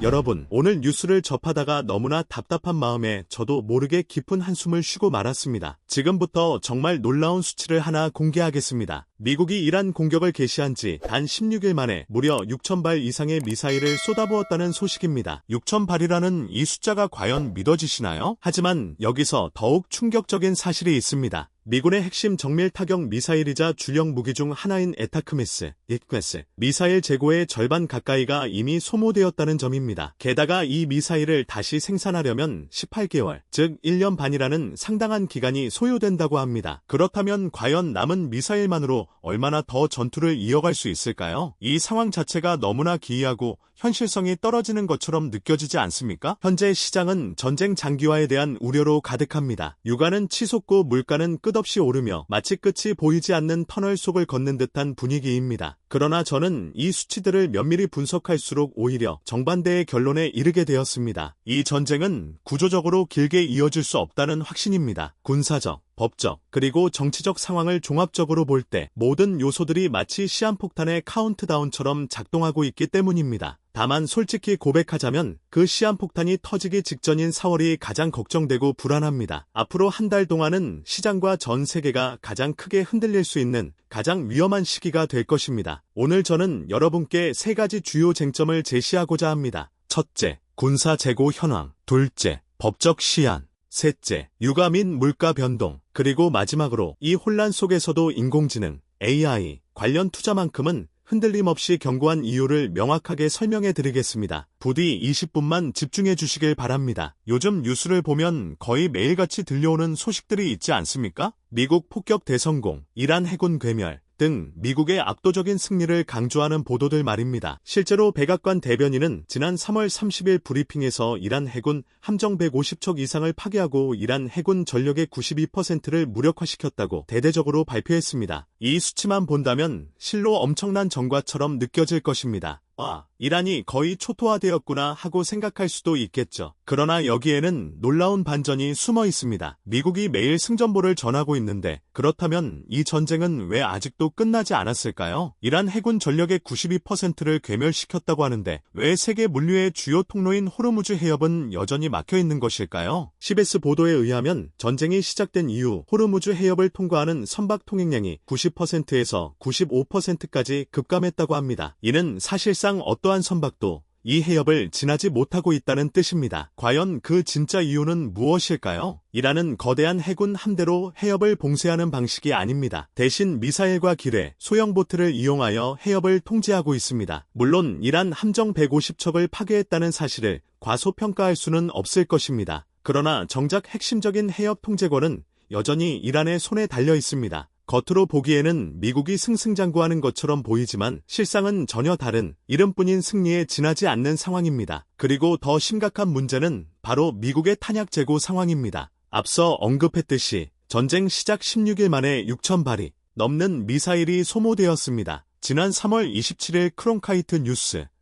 여러분, 오늘 뉴스를 접하다가 너무나 답답한 마음에 저도 모르게 깊은 한숨을 쉬고 말았습니다. 지금부터 정말 놀라운 수치를 하나 공개하겠습니다. 미국이 이란 공격을 개시한 지 단 16일 만에 무려 6,000발 이상의 미사일을 쏟아부었다는 소식입니다. 6,000발이라는 이 숫자가 과연 믿어지시나요? 하지만 여기서 더욱 충격적인 사실이 있습니다. 미군의 핵심 정밀 타격 미사일이자 주력 무기 중 하나인 에타크메스, 이크메스 미사일 재고의 절반 가까이가 이미 소모되었다는 점입니다. 게다가 이 미사일을 다시 생산하려면 18개월, 즉 1년 반이라는 상당한 기간이 소요된다고 합니다. 그렇다면 과연 남은 미사일만으로 얼마나 더 전투를 이어갈 수 있을까요? 이 상황 자체가 너무나 기이하고 현실성이 떨어지는 것처럼 느껴지지 않습니까? 현재 시장은 전쟁 장기화에 대한 우려로 가득합니다. 유가는 치솟고 물가는 끝없이 오르며 마치 끝이 보이지 않는 터널 속을 걷는 듯한 분위기입니다. 그러나 저는 이 수치들을 면밀히 분석할수록 오히려 정반대의 결론에 이르게 되었습니다. 이 전쟁은 구조적으로 길게 이어질 수 없다는 확신입니다. 군사적, 법적, 그리고 정치적 상황을 종합적으로 볼 때 모든 요소들이 마치 시한폭탄의 카운트다운처럼 작동하고 있기 때문입니다. 다만 솔직히 고백하자면 그 시한폭탄이 터지기 직전인 4월이 가장 걱정되고 불안합니다. 앞으로 한 달 동안은 시장과 전 세계가 가장 크게 흔들릴 수 있는 가장 위험한 시기가 될 것입니다. 오늘 저는 여러분께 3가지 주요 쟁점을 제시하고자 합니다. 첫째, 군사 재고 현황. 둘째, 법적 시한. 셋째, 유가 및 물가 변동. 그리고 마지막으로 이 혼란 속에서도 인공지능, AI 관련 투자만큼은 흔들림 없이 견고한 이유를 명확하게 설명해 드리겠습니다. 부디 20분만 집중해 주시길 바랍니다. 요즘 뉴스를 보면 거의 매일같이 들려오는 소식들이 있지 않습니까? 미국 폭격 대성공, 이란 해군 괴멸 등 미국의 압도적인 승리를 강조하는 보도들 말입니다. 실제로 백악관 대변인은 지난 3월 30일 브리핑에서 이란 해군 함정 150척 이상을 파괴하고 이란 해군 전력의 92%를 무력화시켰다고 대대적으로 발표했습니다. 이 수치만 본다면 실로 엄청난 전과처럼 느껴질 것입니다. 이란이 거의 초토화되었구나 하고 생각할 수도 있겠죠. 그러나 여기에는 놀라운 반전이 숨어 있습니다. 미국이 매일 승전보를 전하고 있는데 그렇다면 이 전쟁은 왜 아직도 끝나지 않았을까요? 이란 해군 전력의 92%를 괴멸시켰다고 하는데 왜 세계 물류의 주요 통로인 호르무즈 해협은 여전히 막혀 있는 것일까요? CBS 보도에 의하면 전쟁이 시작된 이후 호르무즈 해협을 통과하는 선박 통행량이 90%에서 95%까지 급감했다고 합니다. 이는 사실상 어떠한 선박도 이 해협을 지나지 못하고 있다는 뜻입니다. 과연 그 진짜 이유는 무엇일까요? 이란은 거대한 해군 함대로 해협을 봉쇄하는 방식이 아닙니다. 대신 미사일과 기뢰, 소형 보트를 이용하여 해협을 통제하고 있습니다. 물론 이란 함정 150척을 파괴했다는 사실을 과소평가할 수는 없을 것입니다. 그러나 정작 핵심적인 해협 통제권은 여전히 이란의 손에 달려 있습니다. 겉으로 보기에는 미국이 승승장구하는 것처럼 보이지만 실상은 전혀 다른 이름뿐인 승리에 지나지 않는 상황입니다. 그리고 더 심각한 문제는 바로 미국의 탄약 재고 상황입니다. 앞서 언급했듯이 전쟁 시작 16일 만에 6,000발이 넘는 미사일이 소모되었습니다. 지난 3월 27일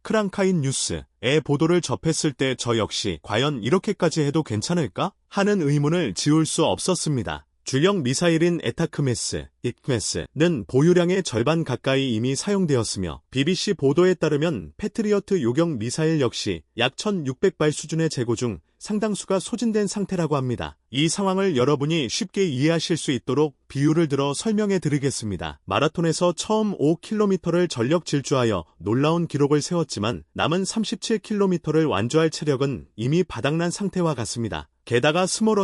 크랑카인 뉴스의 보도를 접했을 때 저 역시 과연 이렇게까지 해도 괜찮을까? 하는 의문을 지울 수 없었습니다. 주력 미사일인 에타크메스, 이크메스는 보유량의 절반 가까이 이미 사용되었으며 BBC 보도에 따르면 패트리어트 요격 미사일 역시 약 1,600발 수준의 재고 중 상당수가 소진된 상태라고 합니다. 이 상황을 여러분이 쉽게 이해하실 수 있도록 비유를 들어 설명해 드리겠습니다. 마라톤에서 처음 5km를 전력 질주하여 놀라운 기록을 세웠지만 남은 37km를 완주할 체력은 이미 바닥난 상태와 같습니다. 게다가 스몰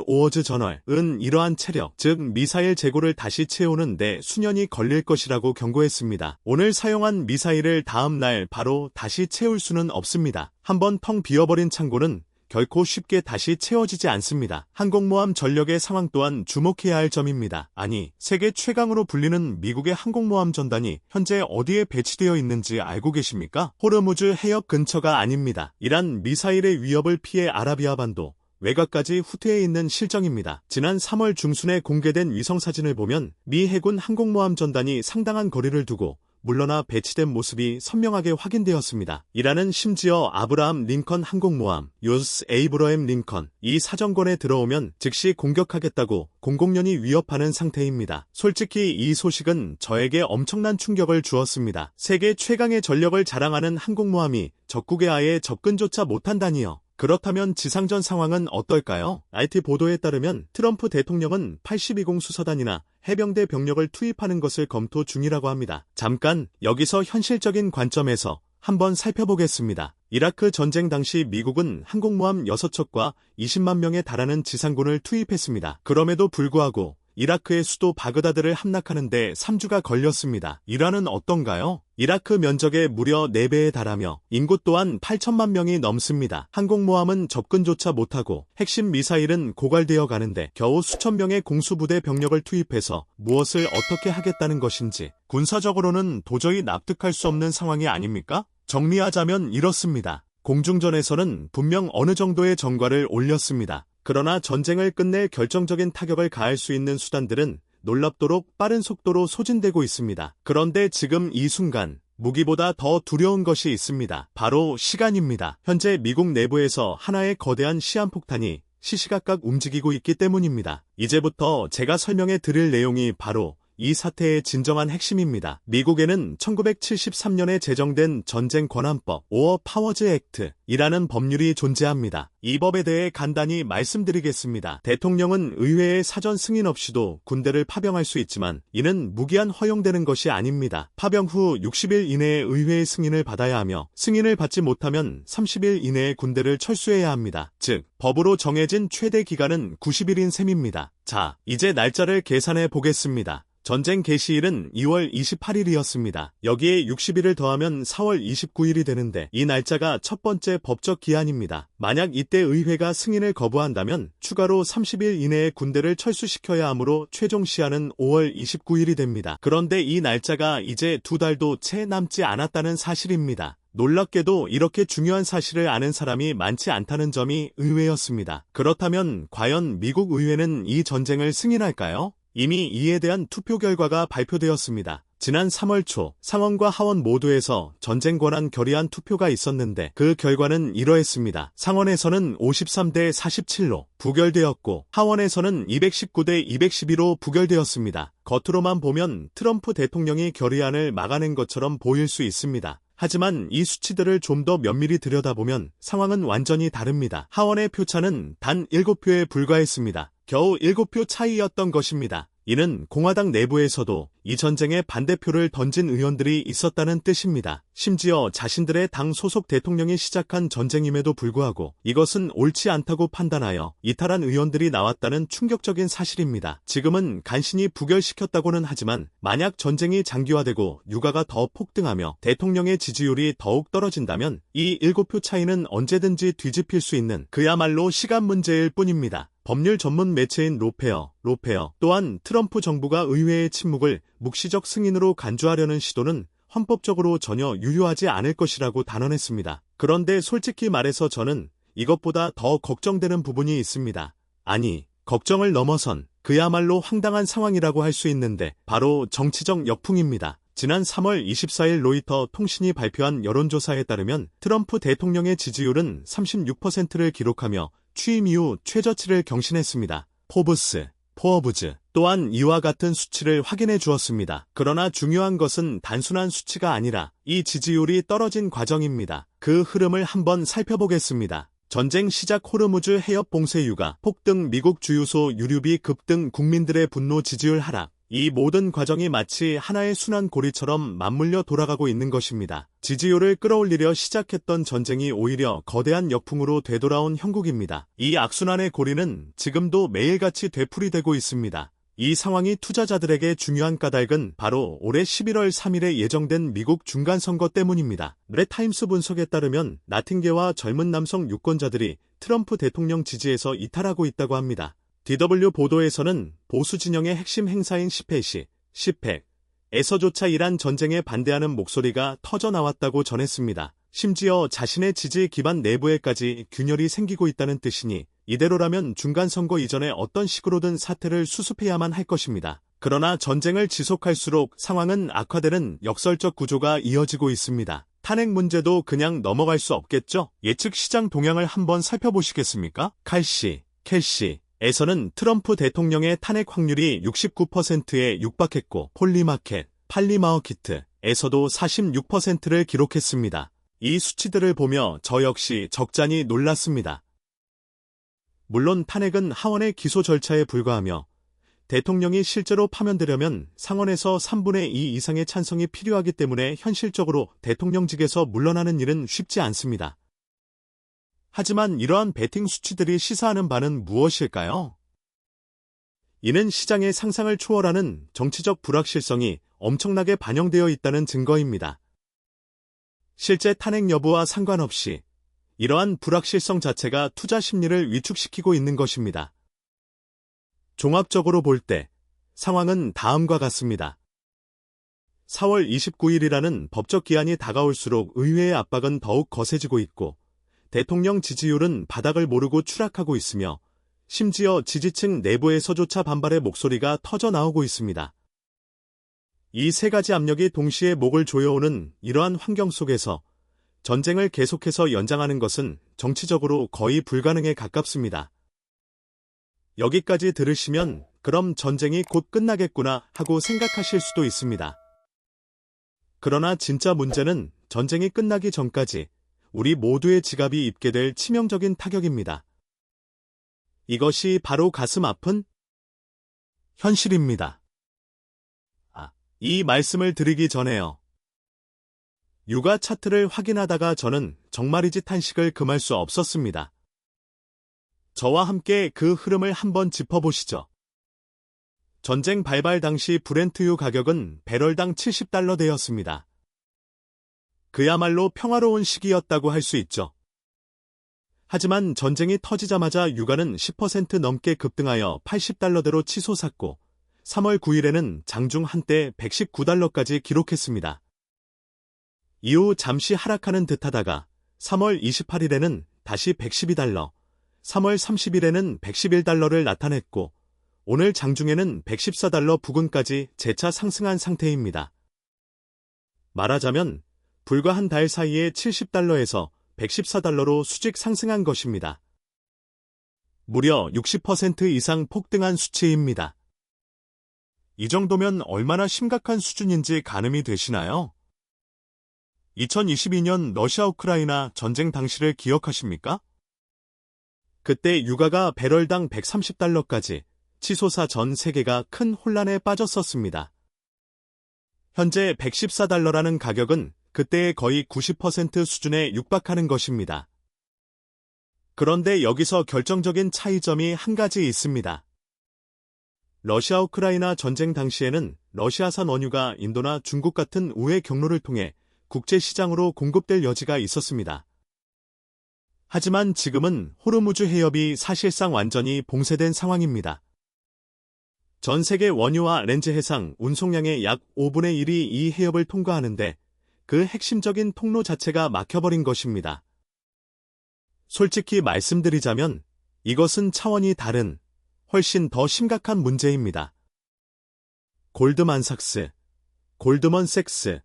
오어즈 저널은 이러한 체력, 즉 미사일 재고를 다시 채우는 데 수년이 걸릴 것이라고 경고했습니다. 오늘 사용한 미사일을 다음 날 바로 다시 채울 수는 없습니다. 한번 텅 비어버린 창고는 결코 쉽게 다시 채워지지 않습니다. 항공모함 전력의 상황 또한 주목해야 할 점입니다. 아니, 세계 최강으로 불리는 미국의 항공모함 전단이 현재 어디에 배치되어 있는지 알고 계십니까? 호르무즈 해협 근처가 아닙니다. 이란 미사일의 위협을 피해 아라비아 반도 외곽까지 후퇴해 있는 실정입니다. 지난 3월 중순에 공개된 위성사진을 보면 미 해군 항공모함 전단이 상당한 거리를 두고 물러나 배치된 모습이 선명하게 확인되었습니다. 이란은 심지어 아브라함 링컨 항공모함, 요스 에이브러햄 링컨, 이 사정권에 들어오면 즉시 공격하겠다고 공공연히 위협하는 상태입니다. 솔직히 이 소식은 저에게 엄청난 충격을 주었습니다. 세계 최강의 전력을 자랑하는 항공모함이 적국에 아예 접근조차 못한다니요. 그렇다면 지상전 상황은 어떨까요? IT 보도에 따르면 트럼프 대통령은 82공 수사단이나 해병대 병력을 투입하는 것을 검토 중이라고 합니다. 잠깐 여기서 현실적인 관점에서 한번 살펴보겠습니다. 이라크 전쟁 당시 미국은 항공모함 6척과 20만 명에 달하는 지상군을 투입했습니다. 그럼에도 불구하고 이라크의 수도 바그다드를 함락하는데 3주가 걸렸습니다. 이란은 어떤가요? 이라크 면적의 무려 4배에 달하며 인구 또한 8천만 명이 넘습니다. 항공모함은 접근조차 못하고 핵심 미사일은 고갈되어 가는데 겨우 수천 명의 공수부대 병력을 투입해서 무엇을 어떻게 하겠다는 것인지 군사적으로는 도저히 납득할 수 없는 상황이 아닙니까? 정리하자면 이렇습니다. 공중전에서는 분명 어느 정도의 전과를 올렸습니다. 그러나 전쟁을 끝낼 결정적인 타격을 가할 수 있는 수단들은 놀랍도록 빠른 속도로 소진되고 있습니다. 그런데 지금 이 순간 무기보다 더 두려운 것이 있습니다. 바로 시간입니다. 현재 미국 내부에서 하나의 거대한 시한폭탄이 시시각각 움직이고 있기 때문입니다. 이제부터 제가 설명해 드릴 내용이 바로 이 사태의 진정한 핵심입니다. 미국에는 1973년에 제정된 전쟁 권한법 오어 파워즈 액트이라는 법률이 존재합니다. 이 법에 대해 간단히 말씀드리겠습니다. 대통령은 의회의 사전 승인 없이도 군대를 파병할 수 있지만 이는 무기한 허용되는 것이 아닙니다. 파병 후 60일 이내에 의회의 승인을 받아야 하며 승인을 받지 못하면 30일 이내에 군대를 철수해야 합니다. 즉 법으로 정해진 최대 기간은 90일인 셈입니다. 자, 이제 날짜를 계산해 보겠습니다. 전쟁 개시일은 2월 28일이었습니다. 여기에 60일을 더하면 4월 29일이 되는데 이 날짜가 첫 번째 법적 기한입니다. 만약 이때 의회가 승인을 거부한다면 추가로 30일 이내에 군대를 철수시켜야 하므로 최종 시한은 5월 29일이 됩니다. 그런데 이 날짜가 이제 2달도 채 남지 않았다는 사실입니다. 놀랍게도 이렇게 중요한 사실을 아는 사람이 많지 않다는 점이 의외였습니다. 그렇다면 과연 미국 의회는 이 전쟁을 승인할까요? 이미 이에 대한 투표 결과가 발표되었습니다. 지난 3월 초 상원과 하원 모두에서 전쟁 권한 결의안 투표가 있었는데 그 결과는 이러했습니다. 상원에서는 53대 47로 부결되었고 하원에서는 219대 212로 부결되었습니다. 겉으로만 보면 트럼프 대통령이 결의안을 막아낸 것처럼 보일 수 있습니다. 하지만 이 수치들을 좀 더 면밀히 들여다보면 상황은 완전히 다릅니다. 하원의 표차는 단 7표에 불과했습니다. 겨우 7표 차이였던 것입니다. 이는 공화당 내부에서도 이 전쟁에 반대표를 던진 의원들이 있었다는 뜻입니다. 심지어 자신들의 당 소속 대통령이 시작한 전쟁임에도 불구하고 이것은 옳지 않다고 판단하여 이탈한 의원들이 나왔다는 충격적인 사실입니다. 지금은 간신히 부결시켰다고는 하지만 만약 전쟁이 장기화되고 유가가 더 폭등하며 대통령의 지지율이 더욱 떨어진다면 이 7표 차이는 언제든지 뒤집힐 수 있는 그야말로 시간 문제일 뿐입니다. 법률 전문 매체인 로페어 또한 트럼프 정부가 의회의 침묵을 묵시적 승인으로 간주하려는 시도는 헌법적으로 전혀 유효하지 않을 것이라고 단언했습니다. 그런데 솔직히 말해서 저는 이것보다 더 걱정되는 부분이 있습니다. 아니, 걱정을 넘어선 그야말로 황당한 상황이라고 할 수 있는데 바로 정치적 역풍입니다. 지난 3월 24일 로이터 통신이 발표한 여론조사에 따르면 트럼프 대통령의 지지율은 36%를 기록하며 취임 이후 최저치를 경신했습니다. 포브즈 또한 이와 같은 수치를 확인해 주었습니다. 그러나 중요한 것은 단순한 수치가 아니라 이 지지율이 떨어진 과정입니다. 그 흐름을 한번 살펴보겠습니다. 전쟁 시작 호르무즈 해협 봉쇄 유가, 폭등 미국 주유소 유류비 급등 국민들의 분노 지지율 하락. 이 모든 과정이 마치 하나의 순환고리처럼 맞물려 돌아가고 있는 것입니다. 지지율을 끌어올리려 시작했던 전쟁이 오히려 거대한 역풍으로 되돌아온 형국입니다. 이 악순환의 고리는 지금도 매일같이 되풀이되고 있습니다. 이 상황이 투자자들에게 중요한 까닭은 바로 올해 11월 3일에 예정된 미국 중간선거 때문입니다. 타임스 분석에 따르면 나팅게와 젊은 남성 유권자들이 트럼프 대통령 지지에서 이탈하고 있다고 합니다. DW 보도에서는 보수 진영의 핵심 행사인 시팩에서조차 이란 전쟁에 반대하는 목소리가 터져나왔다고 전했습니다. 심지어 자신의 지지 기반 내부에까지 균열이 생기고 있다는 뜻이니 이대로라면 중간선거 이전에 어떤 식으로든 사태를 수습해야만 할 것입니다. 그러나 전쟁을 지속할수록 상황은 악화되는 역설적 구조가 이어지고 있습니다. 탄핵 문제도 그냥 넘어갈 수 없겠죠? 예측 시장 동향을 한번 살펴보시겠습니까? 칼시, 캘시에서는 트럼프 대통령의 탄핵 확률이 69%에 육박했고 폴리마켓, 팔리마어키트에서도 46%를 기록했습니다. 이 수치들을 보며 저 역시 적잖이 놀랐습니다. 물론 탄핵은 하원의 기소 절차에 불과하며 대통령이 실제로 파면되려면 상원에서 3분의 2 이상의 찬성이 필요하기 때문에 현실적으로 대통령직에서 물러나는 일은 쉽지 않습니다. 하지만 이러한 베팅 수치들이 시사하는 바는 무엇일까요? 이는 시장의 상상을 초월하는 정치적 불확실성이 엄청나게 반영되어 있다는 증거입니다. 실제 탄핵 여부와 상관없이 이러한 불확실성 자체가 투자 심리를 위축시키고 있는 것입니다. 종합적으로 볼 때 상황은 다음과 같습니다. 4월 29일이라는 법적 기한이 다가올수록 의회의 압박은 더욱 거세지고 있고 대통령 지지율은 바닥을 모르고 추락하고 있으며 심지어 지지층 내부에서조차 반발의 목소리가 터져 나오고 있습니다. 이 세 가지 압력이 동시에 목을 조여오는 이러한 환경 속에서 전쟁을 계속해서 연장하는 것은 정치적으로 거의 불가능에 가깝습니다. 여기까지 들으시면 그럼 전쟁이 곧 끝나겠구나 하고 생각하실 수도 있습니다. 그러나 진짜 문제는 전쟁이 끝나기 전까지 우리 모두의 지갑이 입게 될 치명적인 타격입니다. 이것이 바로 가슴 아픈 현실입니다. 이 말씀을 드리기 전에요. 유가 차트를 확인하다가 저는 정말이지 탄식을 금할 수 없었습니다. 저와 함께 그 흐름을 한번 짚어보시죠. 전쟁 발발 당시 브렌트유 가격은 배럴당 $70대였습니다. 그야말로 평화로운 시기였다고 할 수 있죠. 하지만 전쟁이 터지자마자 유가는 10% 넘게 급등하여 $80대로 치솟았고 3월 9일에는 장중 한때 $119까지 기록했습니다. 이후 잠시 하락하는 듯하다가 3월 28일에는 다시 $112, 3월 30일에는 $111를 나타냈고 오늘 장중에는 $114 부근까지 재차 상승한 상태입니다. 말하자면 불과 한 달 사이에 $70에서 $114로 수직 상승한 것입니다. 무려 60% 이상 폭등한 수치입니다. 이 정도면 얼마나 심각한 수준인지 가늠이 되시나요? 2022년 러시아 우크라이나 전쟁 당시를 기억하십니까? 그때 유가가 배럴당 $130까지 치솟아 전 세계가 큰 혼란에 빠졌었습니다. 현재 $114라는 가격은 그때의 거의 90% 수준에 육박하는 것입니다. 그런데 여기서 결정적인 차이점이 한 가지 있습니다. 러시아 우크라이나 전쟁 당시에는 러시아산 원유가 인도나 중국 같은 우회 경로를 통해 국제시장으로 공급될 여지가 있었습니다. 하지만 지금은 호르무즈 해협이 사실상 완전히 봉쇄된 상황입니다. 전 세계 원유와 렌즈 해상 운송량의 약 5분의 1이 이 해협을 통과하는데 그 핵심적인 통로 자체가 막혀버린 것입니다. 솔직히 말씀드리자면 이것은 차원이 다른 훨씬 더 심각한 문제입니다. 골드만삭스, 골드먼색스는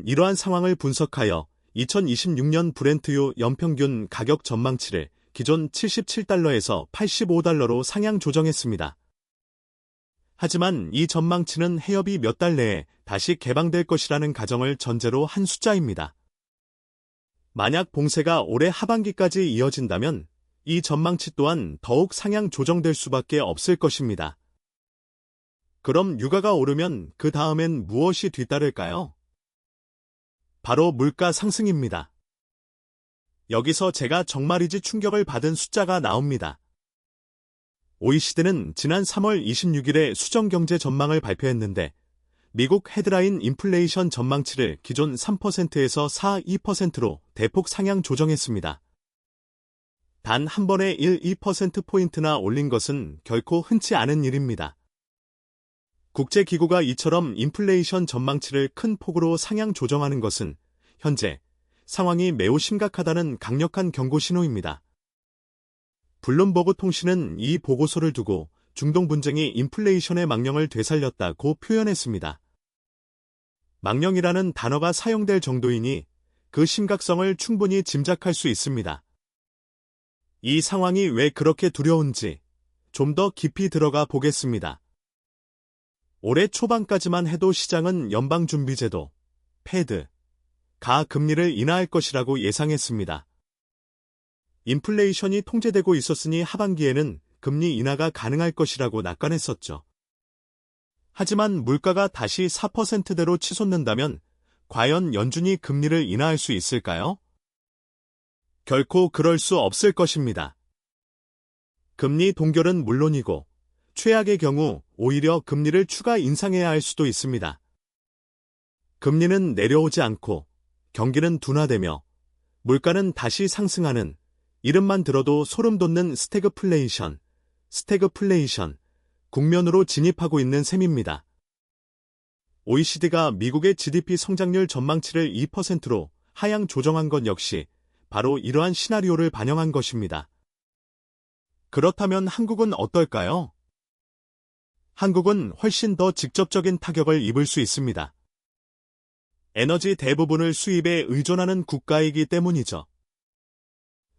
이러한 상황을 분석하여 2026년 브렌트유 연평균 가격 전망치를 기존 $77에서 $85로 상향 조정했습니다. 하지만 이 전망치는 해협이 몇 달 내에 다시 개방될 것이라는 가정을 전제로 한 숫자입니다. 만약 봉쇄가 올해 하반기까지 이어진다면 이 전망치 또한 더욱 상향 조정될 수밖에 없을 것입니다. 그럼 유가가 오르면 그 다음엔 무엇이 뒤따를까요? 바로 물가 상승입니다. 여기서 제가 정말이지 충격을 받은 숫자가 나옵니다. OECD는 지난 3월 26일에 수정경제 전망을 발표했는데 미국 헤드라인 인플레이션 전망치를 기존 3%에서 4.2%로 대폭 상향 조정했습니다. 단 한 번에 1~2%포인트나 올린 것은 결코 흔치 않은 일입니다. 국제기구가 이처럼 인플레이션 전망치를 큰 폭으로 상향 조정하는 것은 현재 상황이 매우 심각하다는 강력한 경고 신호입니다. 블룸버그 통신은 이 보고서를 두고 중동 분쟁이 인플레이션의 망령을 되살렸다고 표현했습니다. 망령이라는 단어가 사용될 정도이니 그 심각성을 충분히 짐작할 수 있습니다. 이 상황이 왜 그렇게 두려운지 좀 더 깊이 들어가 보겠습니다. 올해 초반까지만 해도 시장은 연방준비제도, 패드,가 금리를 인하할 것이라고 예상했습니다. 인플레이션이 통제되고 있었으니 하반기에는 금리 인하가 가능할 것이라고 낙관했었죠. 하지만 물가가 다시 4%대로 치솟는다면 과연 연준이 금리를 인하할 수 있을까요? 결코 그럴 수 없을 것입니다. 금리 동결은 물론이고 최악의 경우 오히려 금리를 추가 인상해야 할 수도 있습니다. 금리는 내려오지 않고 경기는 둔화되며 물가는 다시 상승하는 이름만 들어도 소름 돋는 스태그플레이션, 국면으로 진입하고 있는 셈입니다. OECD가 미국의 GDP 성장률 전망치를 2%로 하향 조정한 것 역시 바로 이러한 시나리오를 반영한 것입니다. 그렇다면 한국은 어떨까요? 한국은 훨씬 더 직접적인 타격을 입을 수 있습니다. 에너지 대부분을 수입에 의존하는 국가이기 때문이죠.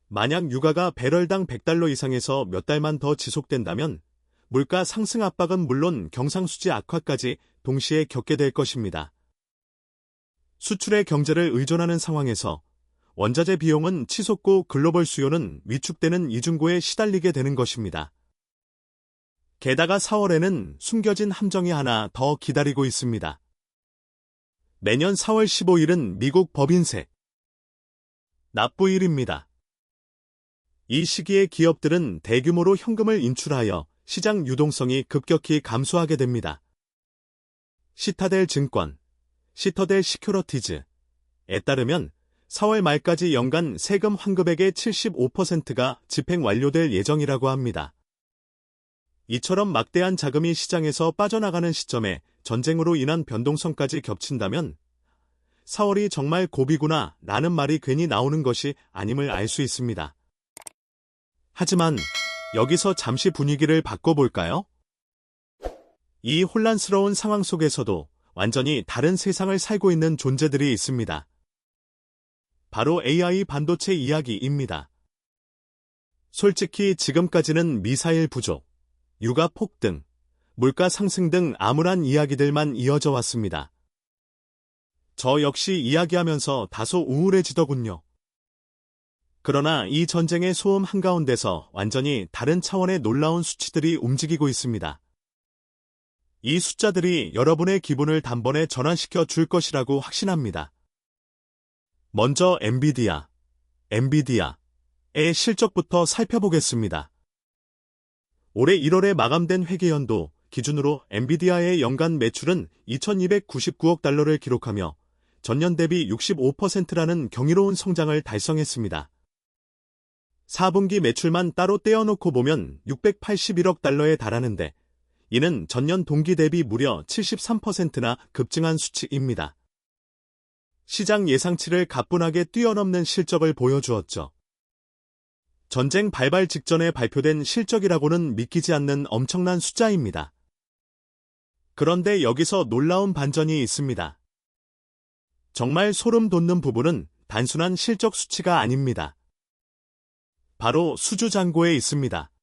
만약 유가가 배럴당 $100 이상에서 몇 달만 더 지속된다면 물가 상승 압박은 물론 경상수지 악화까지 동시에 겪게 될 것입니다. 수출의 경제를 의존하는 상황에서 원자재 비용은 치솟고 글로벌 수요는 위축되는 이중고에 시달리게 되는 것입니다. 게다가 4월에는 숨겨진 함정이 하나 더 기다리고 있습니다. 내년 4월 15일은 미국 법인세 납부일입니다. 이 시기에 기업들은 대규모로 현금을 인출하여 시장 유동성이 급격히 감소하게 됩니다. 시타델 증권, 시터델 시큐러티즈에 따르면 4월 말까지 연간 세금 환급액의 75%가 집행 완료될 예정이라고 합니다. 이처럼 막대한 자금이 시장에서 빠져나가는 시점에 전쟁으로 인한 변동성까지 겹친다면 4월이 정말 고비구나 라는 말이 괜히 나오는 것이 아님을 알 수 있습니다. 하지만 여기서 잠시 분위기를 바꿔볼까요? 이 혼란스러운 상황 속에서도 완전히 다른 세상을 살고 있는 존재들이 있습니다. 바로 AI 반도체 이야기입니다. 솔직히 지금까지는 미사일 부족, 유가 폭등, 물가 상승 등 암울한 이야기들만 이어져 왔습니다. 저 역시 이야기하면서 다소 우울해지더군요. 그러나 이 전쟁의 소음 한가운데서 완전히 다른 차원의 놀라운 수치들이 움직이고 있습니다. 이 숫자들이 여러분의 기분을 단번에 전환시켜 줄 것이라고 확신합니다. 먼저 엔비디아의 실적부터 살펴보겠습니다. 올해 1월에 마감된 회계연도 기준으로 엔비디아의 연간 매출은 2,299억 달러를 기록하며 전년 대비 65%라는 경이로운 성장을 달성했습니다. 4분기 매출만 따로 떼어놓고 보면 681억 달러에 달하는데 이는 전년 동기 대비 무려 73%나 급증한 수치입니다. 시장 예상치를 가뿐하게 뛰어넘는 실적을 보여주었죠. 전쟁 발발 직전에 발표된 실적이라고는 믿기지 않는 엄청난 숫자입니다. 그런데 여기서 놀라운 반전이 있습니다. 정말 소름 돋는 부분은 단순한 실적 수치가 아닙니다. 바로 수주잔고에 있습니다.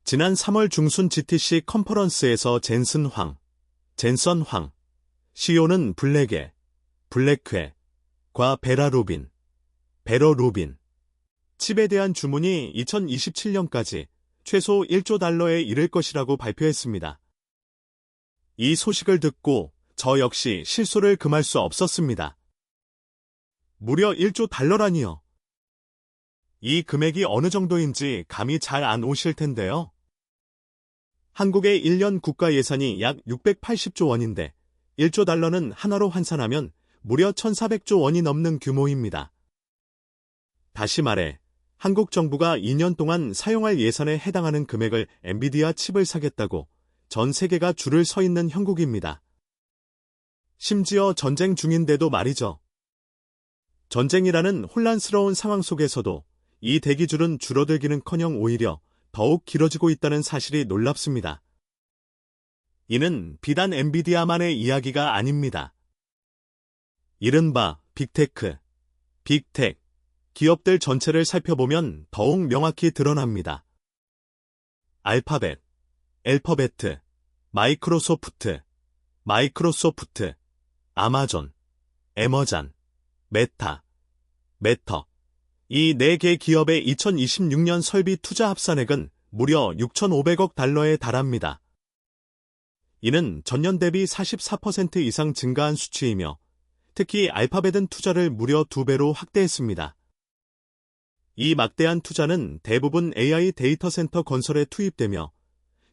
지난 3월 중순 GTC 컨퍼런스에서 젠슨 황, CEO는 블랙회과 베러 루빈, 칩에 대한 주문이 2027년까지 최소 1조 달러에 이를 것이라고 발표했습니다. 이 소식을 듣고 저 역시 실소를 금할 수 없었습니다. 무려 1조 달러라니요. 이 금액이 어느 정도인지 감이 잘 안 오실 텐데요. 한국의 1년 국가 예산이 약 680조 원인데 1조 달러는 하나로 환산하면 무려 1,400조 원이 넘는 규모입니다. 다시 말해 한국 정부가 2년 동안 사용할 예산에 해당하는 금액을 엔비디아 칩을 사겠다고 전 세계가 줄을 서 있는 형국입니다. 심지어 전쟁 중인데도 말이죠. 전쟁이라는 혼란스러운 상황 속에서도 이 대기줄은 줄어들기는커녕 오히려 더욱 길어지고 있다는 사실이 놀랍습니다. 이는 비단 엔비디아만의 이야기가 아닙니다. 이른바 빅테크, 빅텍, 기업들 전체를 살펴보면 더욱 명확히 드러납니다. 알파벳, 앨퍼베트, 마이크로소프트, 아마존, 에머잔, 메타, 메터. 이 4개 기업의 2026년 설비 투자 합산액은 무려 6,500억 달러에 달합니다. 이는 전년 대비 44% 이상 증가한 수치이며 특히 알파벳은 투자를 무려 2배로 확대했습니다. 이 막대한 투자는 대부분 AI 데이터 센터 건설에 투입되며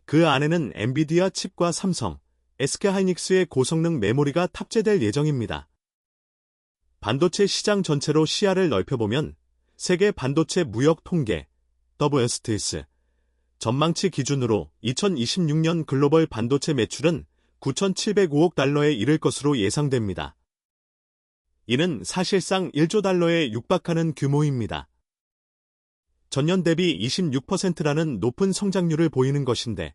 그 안에는 엔비디아 칩과 삼성, SK하이닉스의 고성능 메모리가 탑재될 예정입니다. 반도체 시장 전체로 시야를 넓혀보면 세계 반도체 무역 통계 WSTS 전망치 기준으로 2026년 글로벌 반도체 매출은 9,705억 달러에 이를 것으로 예상됩니다. 이는 사실상 1조 달러에 육박하는 규모입니다. 전년 대비 26%라는 높은 성장률을 보이는 것인데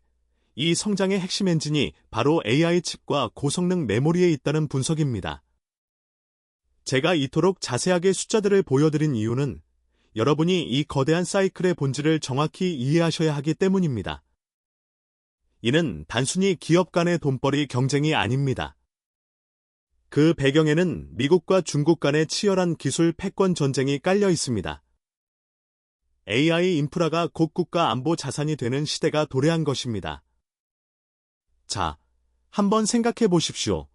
이 성장의 핵심 엔진이 바로 AI 칩과 고성능 메모리에 있다는 분석입니다. 제가 이토록 자세하게 숫자들을 보여드린 이유는 여러분이 이 거대한 사이클의 본질을 정확히 이해하셔야 하기 때문입니다. 이는 단순히 기업 간의 돈벌이 경쟁이 아닙니다. 그 배경에는 미국과 중국 간의 치열한 기술 패권 전쟁이 깔려 있습니다. AI 인프라가 곧 국가 안보 자산이 되는 시대가 도래한 것입니다. 자, 한번 생각해 보십시오.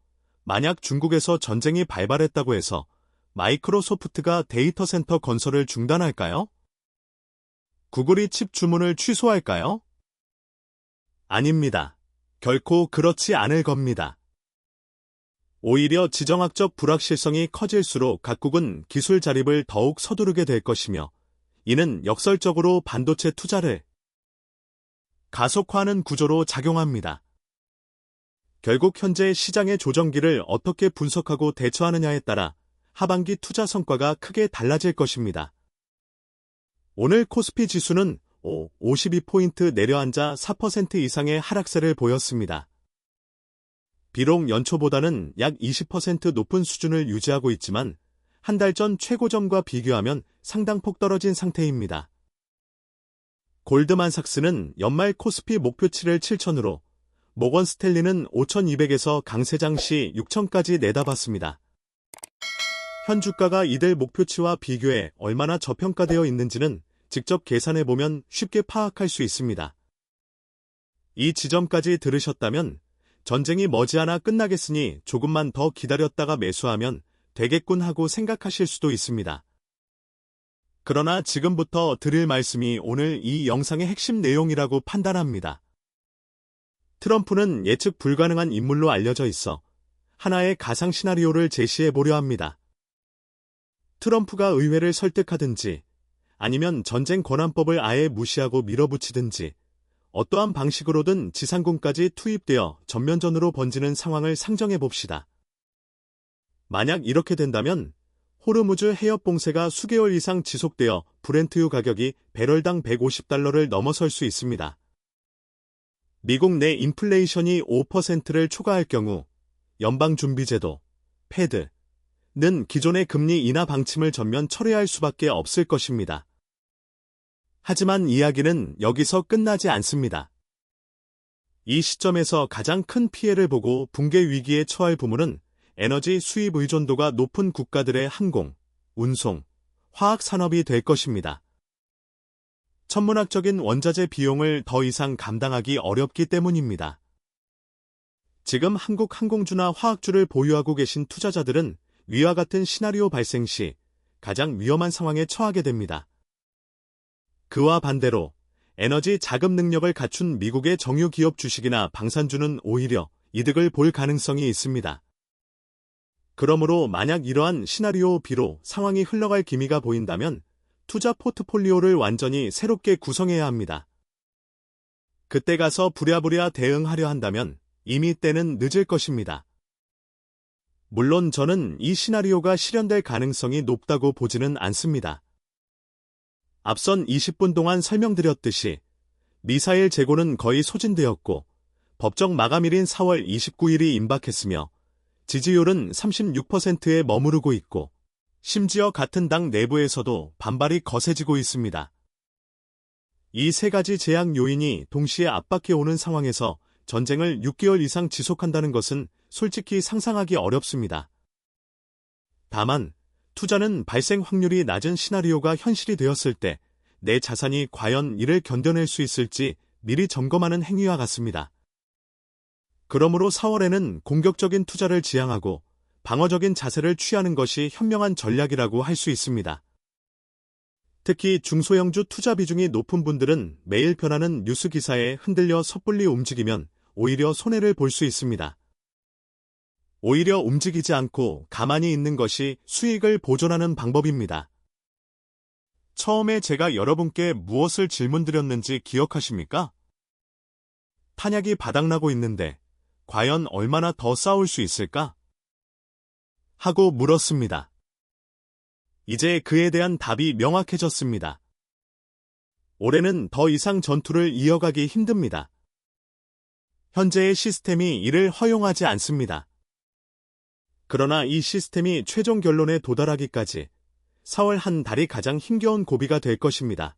만약 중국에서 전쟁이 발발했다고 해서 마이크로소프트가 데이터 센터 건설을 중단할까요? 구글이 칩 주문을 취소할까요? 아닙니다. 결코 그렇지 않을 겁니다. 오히려 지정학적 불확실성이 커질수록 각국은 기술 자립을 더욱 서두르게 될 것이며 이는 역설적으로 반도체 투자를 가속화하는 구조로 작용합니다. 결국 현재 시장의 조정기를 어떻게 분석하고 대처하느냐에 따라 하반기 투자 성과가 크게 달라질 것입니다. 오늘 코스피 지수는 52포인트 내려앉아 4% 이상의 하락세를 보였습니다. 비록 연초보다는 약 20% 높은 수준을 유지하고 있지만 한 달 전 최고점과 비교하면 상당폭 떨어진 상태입니다. 골드만삭스는 연말 코스피 목표치를 7,000으로 모건 스탠리는 5,200에서 강세장 시 6,000까지 내다봤습니다. 현 주가가 이들 목표치와 비교해 얼마나 저평가되어 있는지는 직접 계산해보면 쉽게 파악할 수 있습니다. 이 지점까지 들으셨다면 전쟁이 머지않아 끝나겠으니 조금만 더 기다렸다가 매수하면 되겠군 하고 생각하실 수도 있습니다. 그러나 지금부터 드릴 말씀이 오늘 이 영상의 핵심 내용이라고 판단합니다. 트럼프는 예측 불가능한 인물로 알려져 있어 하나의 가상 시나리오를 제시해 보려 합니다. 트럼프가 의회를 설득하든지 아니면 전쟁 권한법을 아예 무시하고 밀어붙이든지 어떠한 방식으로든 지상군까지 투입되어 전면전으로 번지는 상황을 상정해 봅시다. 만약 이렇게 된다면 호르무즈 해협 봉쇄가 수개월 이상 지속되어 브렌트유 가격이 배럴당 150달러를 넘어설 수 있습니다. 미국 내 인플레이션이 5%를 초과할 경우 연방준비제도, 패드는 기존의 금리 인하 방침을 전면 철회할 수밖에 없을 것입니다. 하지만 이야기는 여기서 끝나지 않습니다. 이 시점에서 가장 큰 피해를 보고 붕괴 위기에 처할 부문은 에너지 수입 의존도가 높은 국가들의 항공, 운송, 화학 산업이 될 것입니다. 천문학적인 원자재 비용을 더 이상 감당하기 어렵기 때문입니다. 지금 한국 항공주나 화학주를 보유하고 계신 투자자들은 위와 같은 시나리오 발생 시 가장 위험한 상황에 처하게 됩니다. 그와 반대로 에너지 자금 능력을 갖춘 미국의 정유 기업 주식이나 방산주는 오히려 이득을 볼 가능성이 있습니다. 그러므로 만약 이러한 시나리오 B로 상황이 흘러갈 기미가 보인다면 투자 포트폴리오를 완전히 새롭게 구성해야 합니다. 그때 가서 부랴부랴 대응하려 한다면 이미 때는 늦을 것입니다. 물론 저는 이 시나리오가 실현될 가능성이 높다고 보지는 않습니다. 앞선 20분 동안 설명드렸듯이 미사일 재고는 거의 소진되었고 법정 마감일인 4월 29일이 임박했으며 지지율은 36%에 머무르고 있고 심지어 같은 당 내부에서도 반발이 거세지고 있습니다. 이 세 가지 제약 요인이 동시에 압박해 오는 상황에서 전쟁을 6개월 이상 지속한다는 것은 솔직히 상상하기 어렵습니다. 다만 투자는 발생 확률이 낮은 시나리오가 현실이 되었을 때 내 자산이 과연 이를 견뎌낼 수 있을지 미리 점검하는 행위와 같습니다. 그러므로 4월에는 공격적인 투자를 지향하고 방어적인 자세를 취하는 것이 현명한 전략이라고 할 수 있습니다. 특히 중소형주 투자 비중이 높은 분들은 매일 변하는 뉴스 기사에 흔들려 섣불리 움직이면 오히려 손해를 볼 수 있습니다. 오히려 움직이지 않고 가만히 있는 것이 수익을 보존하는 방법입니다. 처음에 제가 여러분께 무엇을 질문드렸는지 기억하십니까? 탄약이 바닥나고 있는데 과연 얼마나 더 싸울 수 있을까? 하고 물었습니다. 이제 그에 대한 답이 명확해졌습니다. 올해는 더 이상 전투를 이어가기 힘듭니다. 현재의 시스템이 이를 허용하지 않습니다. 그러나 이 시스템이 최종 결론에 도달하기까지 4월 한 달이 가장 힘겨운 고비가 될 것입니다.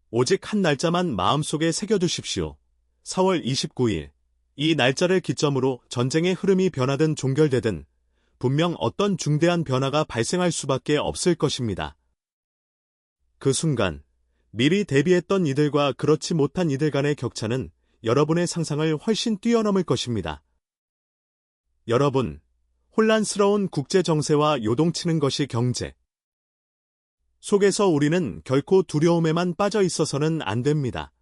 오직 한 날짜만 마음속에 새겨두십시오. 4월 29일. 이 날짜를 기점으로 전쟁의 흐름이 변하든 종결되든 분명 어떤 중대한 변화가 발생할 수밖에 없을 것입니다. 그 순간 미리 대비했던 이들과 그렇지 못한 이들 간의 격차는 여러분의 상상을 훨씬 뛰어넘을 것입니다. 여러분, 혼란스러운 국제 정세와 요동치는 것이 경제 속에서 우리는 결코 두려움에만 빠져 있어서는 안 됩니다.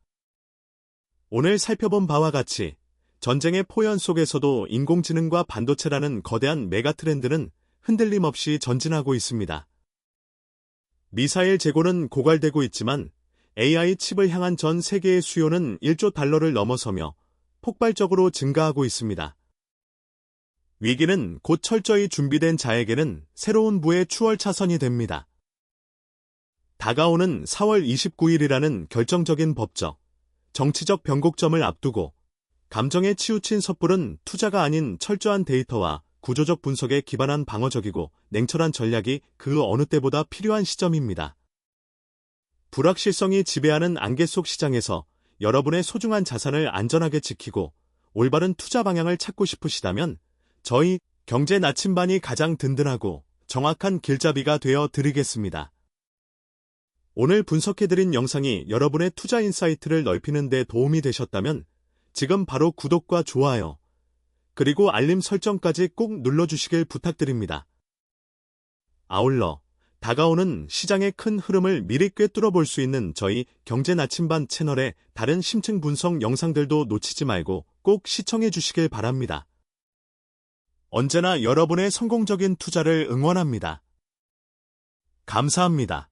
오늘 살펴본 바와 같이 전쟁의 포연 속에서도 인공지능과 반도체라는 거대한 메가트렌드는 흔들림 없이 전진하고 있습니다. 미사일 재고는 고갈되고 있지만 AI 칩을 향한 전 세계의 수요는 1조 달러를 넘어서며 폭발적으로 증가하고 있습니다. 위기는 곧 철저히 준비된 자에게는 새로운 부의 추월차선이 됩니다. 다가오는 4월 29일이라는 결정적인 법적, 정치적 변곡점을 앞두고 감정에 치우친 섣불은 투자가 아닌 철저한 데이터와 구조적 분석에 기반한 방어적이고 냉철한 전략이 그 어느 때보다 필요한 시점입니다. 불확실성이 지배하는 안개 속 시장에서 여러분의 소중한 자산을 안전하게 지키고 올바른 투자 방향을 찾고 싶으시다면 저희 경제 나침반이 가장 든든하고 정확한 길잡이가 되어 드리겠습니다. 오늘 분석해드린 영상이 여러분의 투자 인사이트를 넓히는 데 도움이 되셨다면 지금 바로 구독과 좋아요, 그리고 알림 설정까지 꼭 눌러주시길 부탁드립니다. 아울러 다가오는 시장의 큰 흐름을 미리 꿰뚫어 볼 수 있는 저희 경제 나침반 채널의 다른 심층 분석 영상들도 놓치지 말고 꼭 시청해 주시길 바랍니다. 언제나 여러분의 성공적인 투자를 응원합니다. 감사합니다.